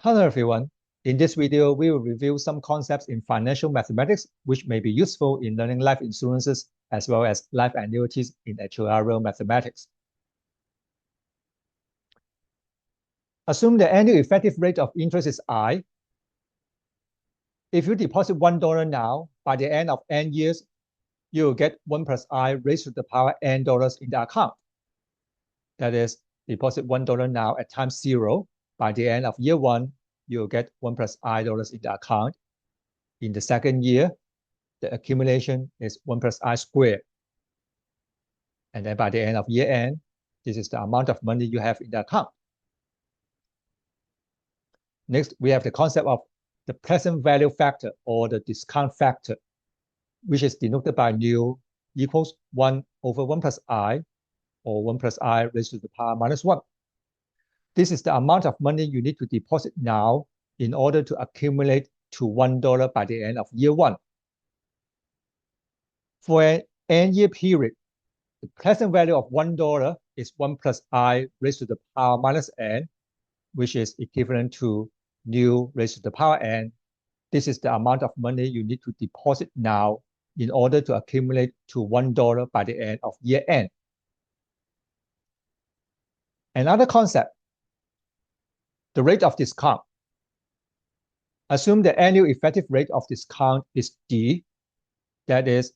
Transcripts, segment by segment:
Hello everyone. In this video, we will review some concepts in financial mathematics which may be useful in learning life insurances as well as life annuities in actuarial mathematics. Assume the annual effective rate of interest is I. If you deposit $1 now, by the end of n years, you will get 1 plus I raised to the power n dollars in the account. That is, deposit $1 now at time 0. By the end of year 1, you will get 1 plus I dollars in the account. In the second year, the accumulation is 1 plus I squared. And then by the end of year end, this is the amount of money you have in the account. Next, we have the concept of the present value factor or the discount factor, which is denoted by nu equals 1 over 1 plus I, or 1 plus I raised to the power minus 1. This is the amount of money you need to deposit now in order to accumulate to $1 by the end of year 1. For an n-year period, the present value of $1 is 1 plus I raised to the power minus n, which is equivalent to nu raised to the power n. This is the amount of money you need to deposit now in order to accumulate to $1 by the end of year end. Another concept, the rate of discount. Assume the annual effective rate of discount is D. That is,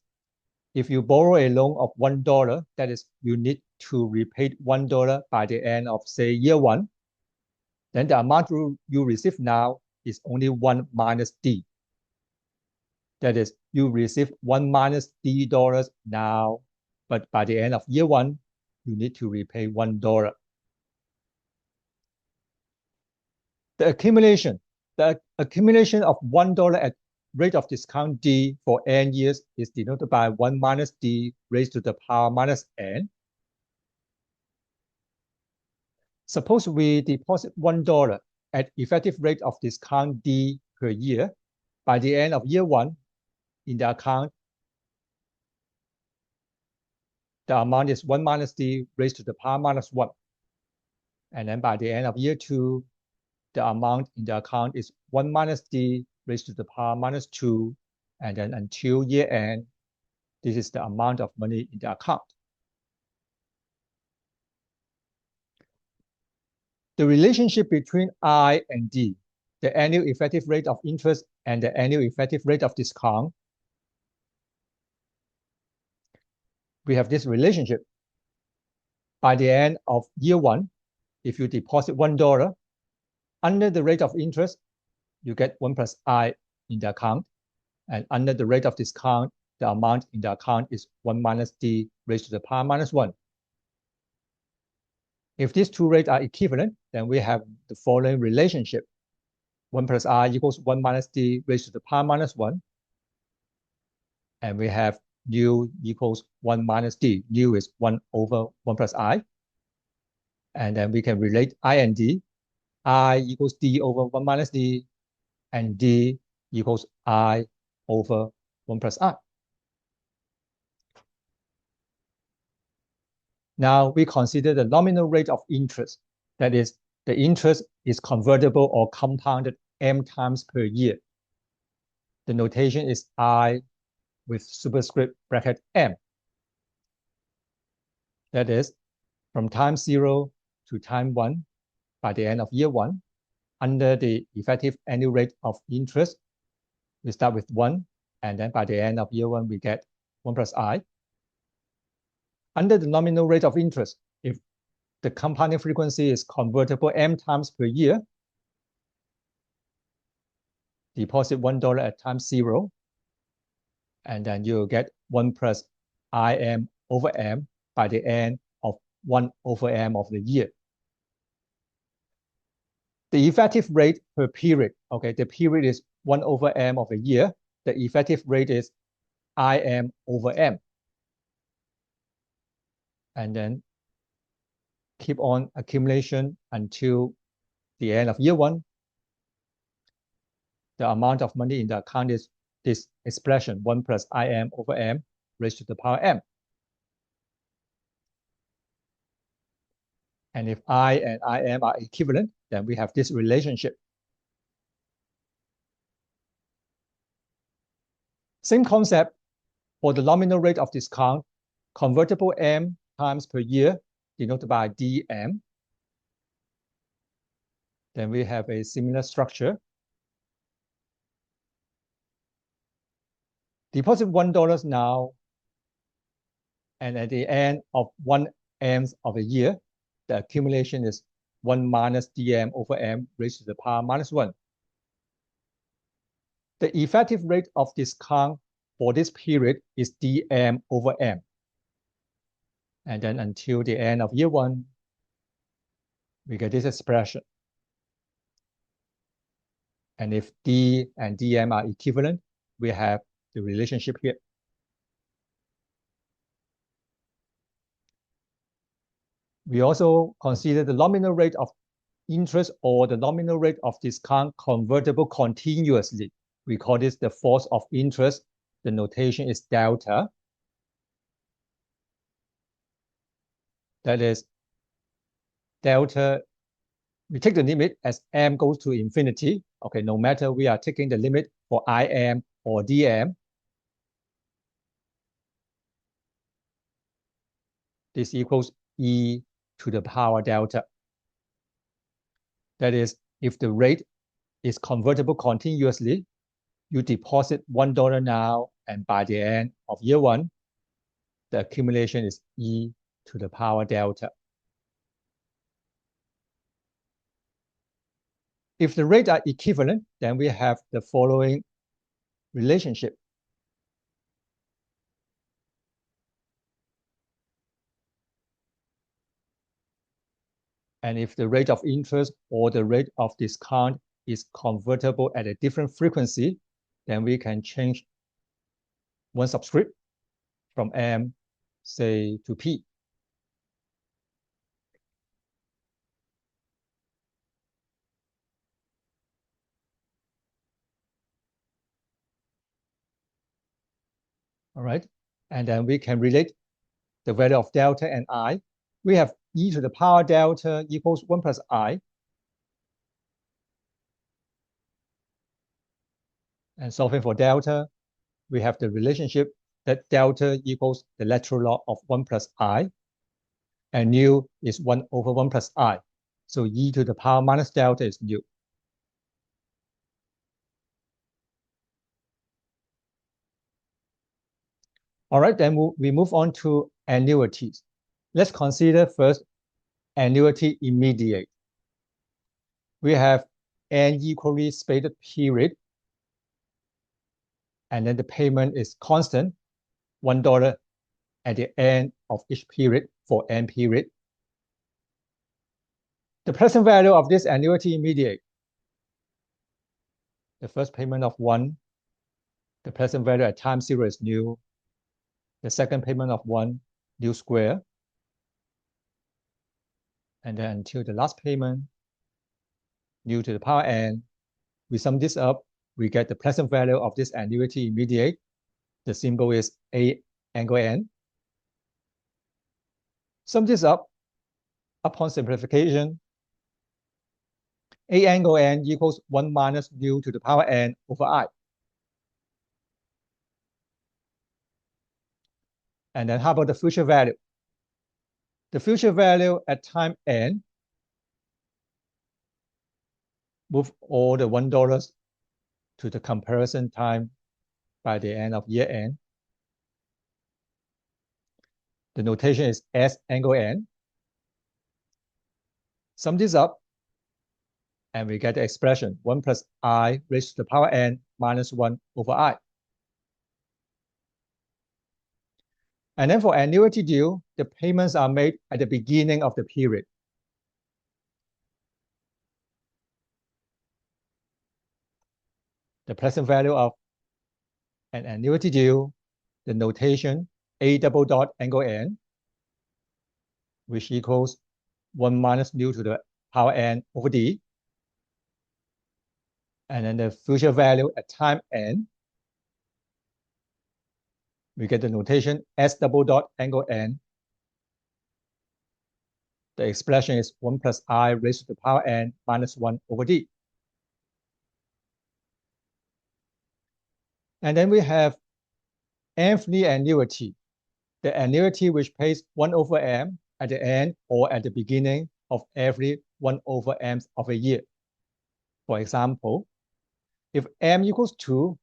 if you borrow a loan of $1, that is, you need to repay $1 by the end of, say, year 1, then the amount you receive now is only 1 minus D. That is, you receive 1 minus D dollars now, but by the end of year 1, you need to repay $1. The accumulation of $1 at rate of discount D for n years is denoted by 1 minus D raised to the power minus n. Suppose we deposit $1 at effective rate of discount D per year. By the end of year 1, in the account, the amount is 1 minus D raised to the power minus 1. And then by the end of year 2, the amount in the account is 1 minus D raised to the power minus 2. And then until year end, this is the amount of money in the account. The relationship between I and D, the annual effective rate of interest and the annual effective rate of discount, we have this relationship. By the end of year 1, if you deposit $1, under the rate of interest, you get 1 plus I in the account. And under the rate of discount, the amount in the account is 1 minus D raised to the power minus 1. If these two rates are equivalent, then we have the following relationship. 1 plus I equals 1 minus D raised to the power minus 1. And we have nu equals 1 minus D. Nu is 1 over 1 plus I. And then we can relate I and D. I equals D over 1 minus D. And D equals I over 1 plus I. Now we consider the nominal rate of interest. That is, the interest is convertible or compounded m times per year. The notation is I with superscript bracket m. That is, from time 0 to time 1, by the end of year 1, under the effective annual rate of interest, we start with 1, and then by the end of year 1, we get 1 plus I. Under the nominal rate of interest, if the compounding frequency is convertible m times per year, deposit $1 at time 0, and then you'll get 1 plus Im over m by the end of 1 over m of the year. The effective rate per period, okay, the period is 1 over m of a year. The effective rate is Im over m. And then keep on accumulation until the end of year 1. The amount of money in the account is this expression, 1 plus Im over m raised to the power m. And if I and Im are equivalent, then we have this relationship. Same concept for the nominal rate of discount, convertible M times per year, denoted by DM. Then we have a similar structure. Deposit $1 now, and at the end of 1 M of a year, the accumulation is 1 minus dm over m raised to the power minus 1. The effective rate of discount for this period is dm over m. And then until the end of year 1, we get this expression. And if d and dm are equivalent, we have the relationship here. We also consider the nominal rate of interest or the nominal rate of discount convertible continuously. We call this the force of interest. The notation is delta. That is delta, we take the limit as m goes to infinity. Okay, no matter we are taking the limit for im or dm. This equals e to the power delta. That is, if the rate is convertible continuously, you deposit $1 now, and by the end of year 1, the accumulation is e to the power delta. If the rates are equivalent, then we have the following relationship. And if the rate of interest or the rate of discount is convertible at a different frequency, then we can change one subscript from M, say, to P. All right, and then we can relate the value of delta and I. We have e to the power delta equals 1 plus I. And solving for delta, we have the relationship that delta equals the lateral log of 1 plus I, and nu is 1 over 1 plus I. So e to the power minus delta is nu. All right, then we move on to annuities. Let's consider first annuity immediate. We have an equally spaced period, and then the payment is constant, $1 at the end of each period for n period. The present value of this annuity immediate, the first payment of 1, the present value at time 0 is nu. The second payment of 1, nu square. And then until the last payment, nu to the power n. We sum this up, we get the present value of this annuity immediate. The symbol is A angle n. Sum this up, upon simplification, A angle n equals 1 minus nu to the power n over I. And then how about the future value? The future value at time n, move all the $1 to the comparison time by the end of year n. The notation is S angle n. Sum this up, and we get the expression 1 plus I raised to the power n minus 1 over I. And then for annuity due, the payments are made at the beginning of the period. The present value of an annuity due, the notation A double dot angle n, which equals 1 minus nu to the power n over d. And then the future value at time n, we get the notation S double dot angle n. The expression is 1 plus I raised to the power n minus 1 over d. And then we have nth annuity, the annuity which pays 1/m at the end or at the beginning of every 1/m of a year. For example, if m equals 2,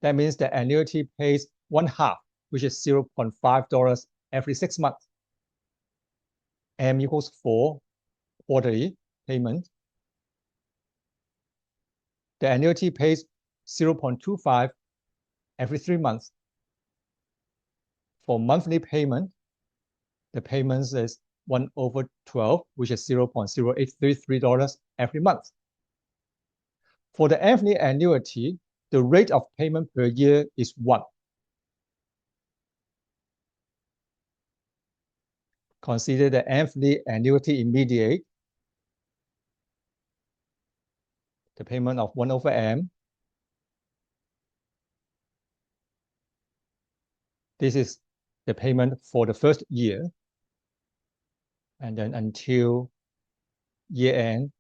that means the annuity pays 1/2, which is $0.5 every 6 months. M equals 4, quarterly payment. The annuity pays 0.25 every 3 months. For monthly payment, the payments is 1/12, which is $0.0833 every month. For the nth annuity, the rate of payment per year is 1. Consider the nth annuity immediate, the payment of 1/m. This is the payment for the first year, and then until year end.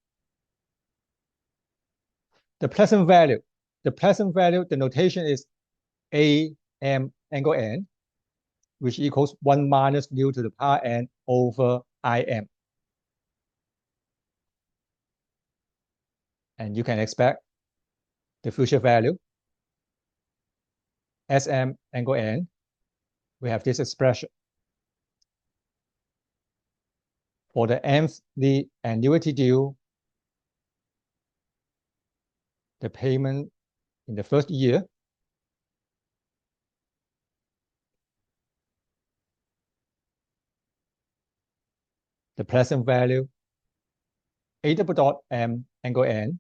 The present value, the notation is AM angle n, which equals 1 minus nu to the power n over IM. And you can expect the future value, SM angle n. We have this expression. For the nth annuity due, the payment in the first year, the present value, A_M angle n,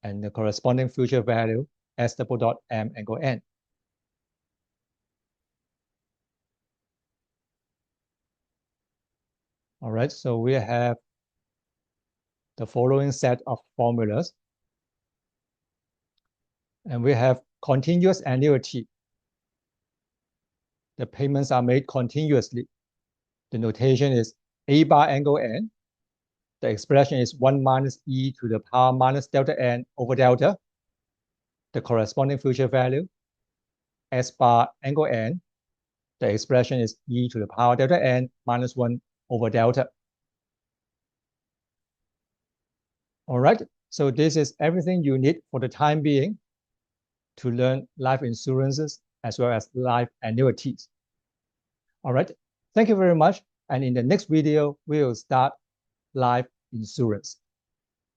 and the corresponding future value, S_M angle n. All right, so we have the following set of formulas. And we have continuous annuity. The payments are made continuously. The notation is A bar angle n. The expression is 1 minus e to the power minus delta n over delta. The corresponding future value, S bar angle n. The expression is e to the power delta n minus 1 over delta. All right, so this is everything you need for the time being to learn life insurances as well as life annuities. All right, thank you very much. And in the next video, we will start life insurance.